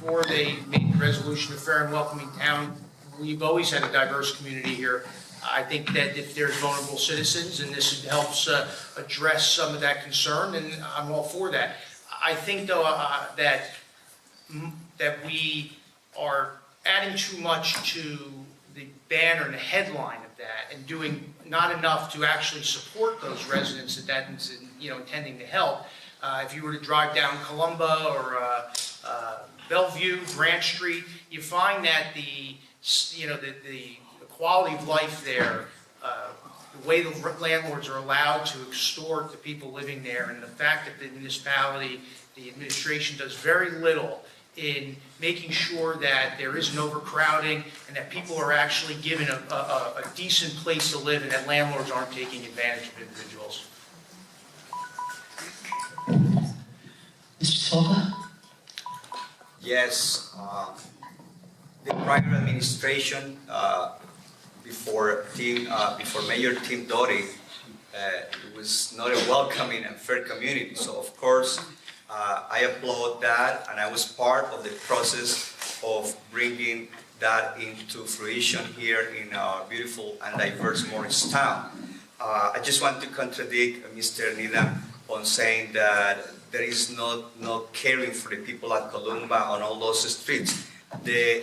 before they made the resolution of fair and welcoming town, we've always had a diverse community here. I think that if there's vulnerable citizens and this helps address some of that concern, then I'm all for that. I think though that we are adding too much to the banner and the headline of that and doing not enough to actually support those residents that's intending to help. If you were to drive down Columba or Bellevue, Grant Street, you find that the quality of life there, the way the landlords are allowed to extort the people living there, and the fact that the municipality, the administration does very little in making sure that there isn't overcrowding and that people are actually given a decent place to live and that landlords aren't taking advantage of individuals. Mr. Silva? Yes, the prior administration, before Mayor Tim Doty, it was not a welcoming and fair community. So of course, I applaud that, and I was part of the process of bringing that into fruition here in our beautiful and diverse Morristown. I just want to contradict Mr. Needham on saying that there is no caring for the people at Columba on all those streets. The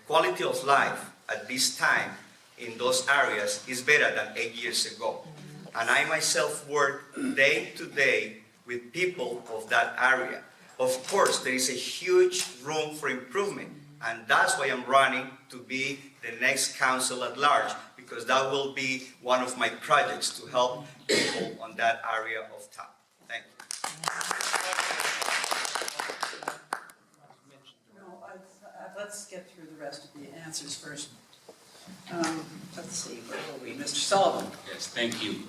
quality of life at this time in those areas is better than 8 years ago. And I myself work day to day with people of that area. Of course, there is a huge room for improvement, and that's why I'm running to be the next council at large, because that will be one of my projects to help people on that area of town. Thank you. No, let's get through the rest of the answers first. Let's see, where were we? Mr. Sullivan. Yes, thank you.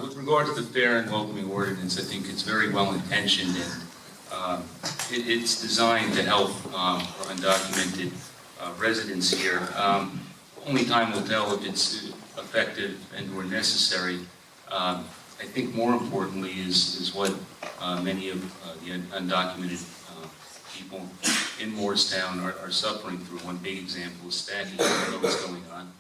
With regard to the fair and welcoming ordinance, I think it's very well intentioned, and it's designed to help our undocumented residents here. Only time will tell if it's effective and or necessary. I think more importantly is what many of the undocumented people in Morristown are suffering through. One big example is stacking. I don't know what's going on.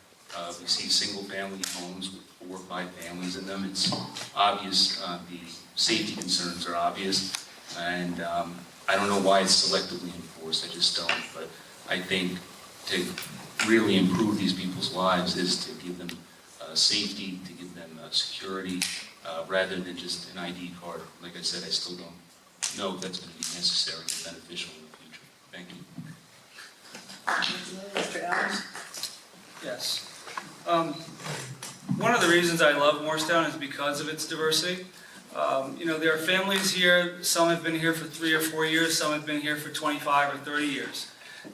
We see single-family homes with 4 or 5 families in them. It's obvious, the safety concerns are obvious, and I don't know why it's selectively enforced, I just don't, but I think to really improve these people's lives is to give them safety, to give them security, rather than just an ID card. Like I said, I still don't know if that's going to be necessary or beneficial in the future. Thank you. Mr. Adams? Yes. One of the reasons I love Morristown is because of its diversity. There are families here, some have been here for 3 or 4 years, some have been here for 25 or 30 years.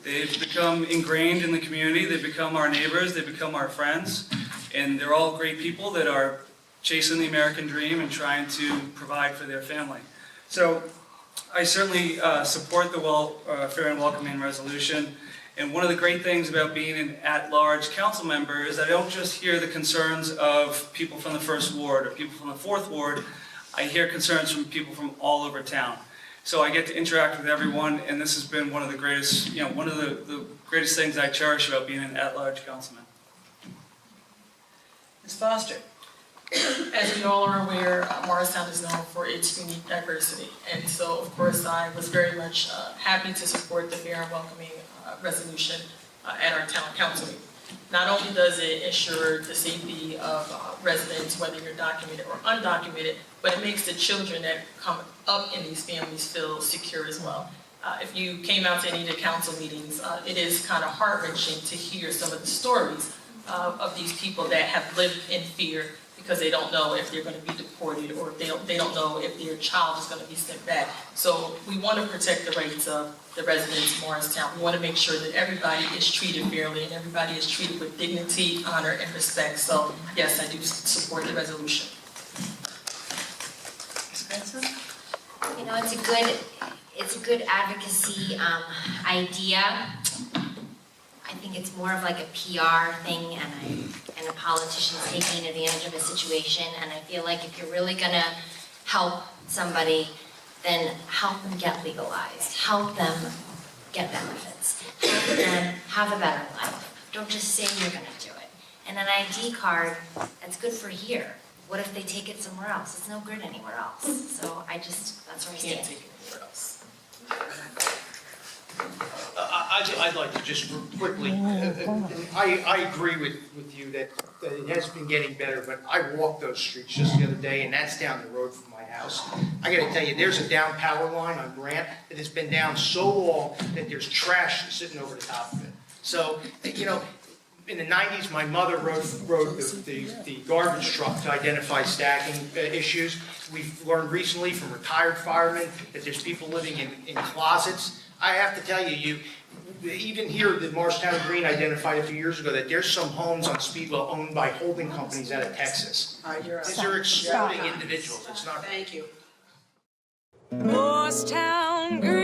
They've become ingrained in the community, they become our neighbors, they become our friends, and they're all great people that are chasing the American dream and trying to provide for their family. So I certainly support the fair and welcoming resolution. And one of the great things about being an at-large council member is that I don't just hear the concerns of people from the 1st Ward or people from the 4th Ward. I hear concerns from people from all over town. So I get to interact with everyone, and this has been one of the greatest, one of the greatest things I cherish about being an at-large councilman. Ms. Foster? As we all are aware, Morristown is known for its unique diversity. And so, of course, I was very much happy to support the fair and welcoming resolution at our town council meeting. Not only does it ensure the safety of residents, whether you're documented or undocumented, but it makes the children that come up in these families feel secure as well. If you came out to any of the council meetings, it is kind of heart-wrenching to hear some of the stories of these people that have lived in fear because they don't know if they're going to be deported or they don't know if their child is going to be sent back. So we want to protect the rights of the residents of Morristown. We want to make sure that everybody is treated fairly and everybody is treated with dignity, honor, and respect. So yes, I do support the resolution. Ms. Benson? It's a good advocacy idea. I think it's more of like a PR thing and a politician's taking advantage of a situation. And I feel like if you're really going to help somebody, then help them get legalized, help them get benefits, help them have a better life. Don't just say you're gonna do it. And an ID card, that's good for here. What if they take it somewhere else? It's no good anywhere else. So that's where I Can't stand. take it anywhere else. I'd like to just quickly, I agree with you that it has been getting better, but I walked those streets just the other day, and that's down the road from my house. I gotta tell you, there's a down power line on Grant that has been down so long that there's trash sitting over the top of it. So, you know, in the 90s, my mother rode the garbage truck to identify stacking issues. We've learned recently from retired firemen that there's people living in closets. I have to tell you, even here, the Morristown Green identified a few years ago that there's some homes on Speedwell owned by holding companies out of Texas. You're They're exploiting individuals. It's not. Thank you. Morristown Green.